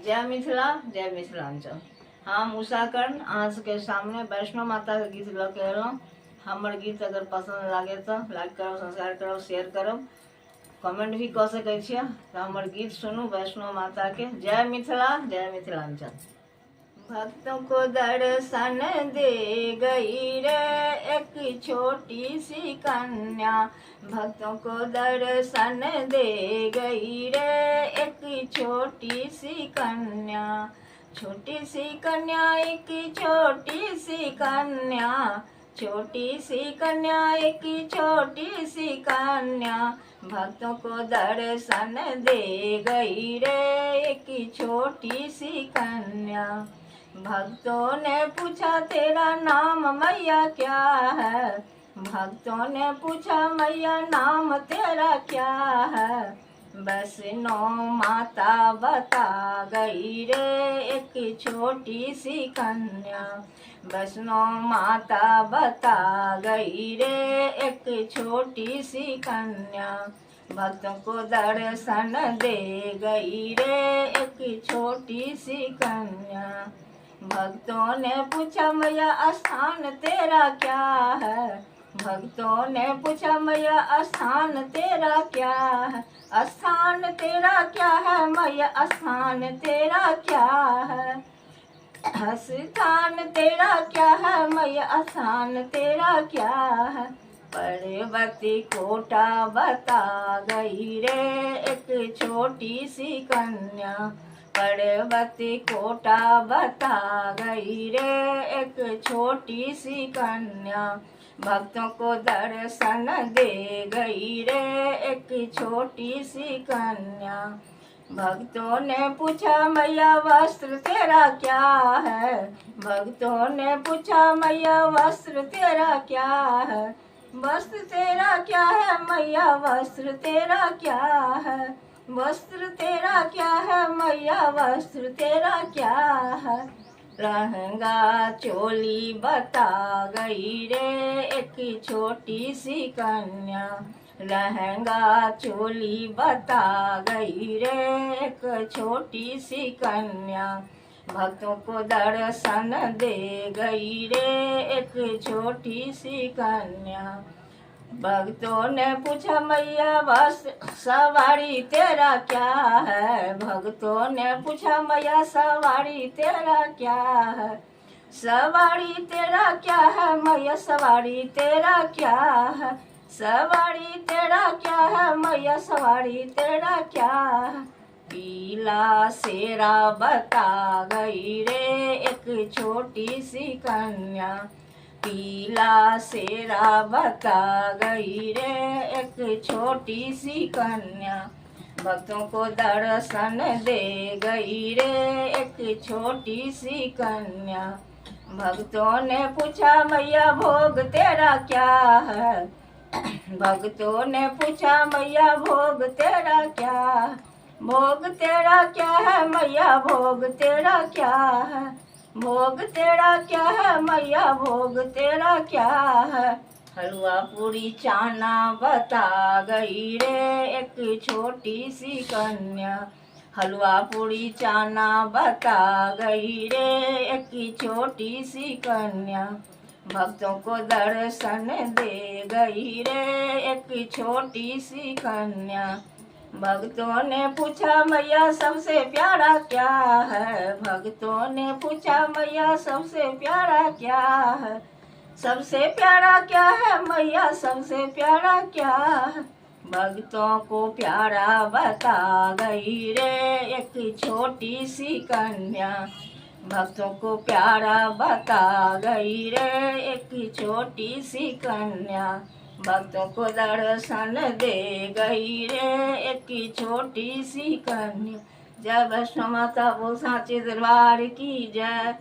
जय मिथिला, जय मिथिलांचल। हम उषा कर्ण अहाँ सबके सामने वैष्णो माता के गीत लऽ के एलहुँ। हमर गीत अगर पसंद लागे तो लाइक करब, सब्सक्राइब करब, शेयर करब, कमेंट भी कऽ सकै छियै। तो हमर गीत सुनू वैष्णो माता के। जय मिथिला, जय मिथिलांचल। भक्तों को दर्शन दे गई रे एक छोटी सी कन्या, भक्तों को दर्शन दे गई रे एक छोटी सी कन्या, छोटी सी कन्या एक छोटी सी कन्या, छोटी सी कन्या एक छोटी सी कन्या, भक्तों को दर्शन दे गई रे एक छोटी सी कन्या। भक्तों ने पूछा तेरा नाम मैया क्या है, भक्तों ने पूछा मैया नाम तेरा क्या है, वैष्णो माता बता गई रे एक छोटी सी कन्या, वैष्णो माता बता गई रे एक छोटी सी कन्या, भक्तों को दर्शन दे गई रे एक छोटी सी कन्या। भक्तों ने पूछा मैया स्थान तेरा क्या है, भक्तों ने पूछा मैया स्थान तेरा क्या है, स्थान तेरा क्या है मैया, स्थान तेरा क्या है, स्थान तेरा क्या है मैया, स्थान तेरा क्या है, पर्वती कोटा बता गई रे एक छोटी सी कन्या, पर्वती कोटा बता गई रे एक छोटी सी कन्या, भक्तों को दर्शन दे गई रे एक छोटी सी कन्या। भक्तों ने पूछा मैया वस्त्र तेरा क्या है, भक्तों ने पूछा मैया वस्त्र तेरा क्या है, वस्त्र तेरा क्या है मैया, वस्त्र तेरा क्या है, वस्त्र तेरा क्या है मैया, वस्त्र तेरा क्या है, लहंगा चोली बता गई रे एक छोटी सी कन्या, लहंगा चोली बता गई रे एक छोटी सी कन्या, भक्तों को दर्शन दे गई रे एक छोटी सी कन्या। भक्तों ने पूछा मैया बस सवारी तेरा क्या है, भक्तों ने पूछा मैया सवारी तेरा क्या है, सवारी तेरा क्या है मैया, सवारी तेरा क्या है, सवारी तेरा क्या है मैया, सवारी तेरा क्या है, पीला सेरा बता गई रे एक छोटी सी कन्या, पीला सेरा बता गई रे एक छोटी सी कन्या, भक्तों को दर्शन दे गई रे एक छोटी सी कन्या। भक्तों ने पूछा मैया भोग तेरा क्या है, भक्तों ने पूछा मैया भोग तेरा क्या, भोग तेरा क्या है मैया, भोग तेरा क्या है, भोग तेरा क्या है मैया, भोग तेरा क्या है, हलवा पूरी चाना बता गई रे एक छोटी सी कन्या, हलवा पूरी चाना बता गई रे एक छोटी सी कन्या, भक्तों को दर्शन दे गई रे एक छोटी सी कन्या। भक्तों ने पूछा मैया सबसे प्यारा क्या है, भक्तों ने पूछा मैया सबसे प्यारा क्या है, सबसे प्यारा क्या है मैया, सबसे प्यारा क्या है, भक्तों को प्यारा बता गई रे एक छोटी सी कन्या, भक्तों को प्यारा बता गई रे एक छोटी सी कन्या, भक्तों को दर्शन दे गई रे एक छोटी सी कन्या। जय वैष्णो माता बोल साचे दरबार की जय।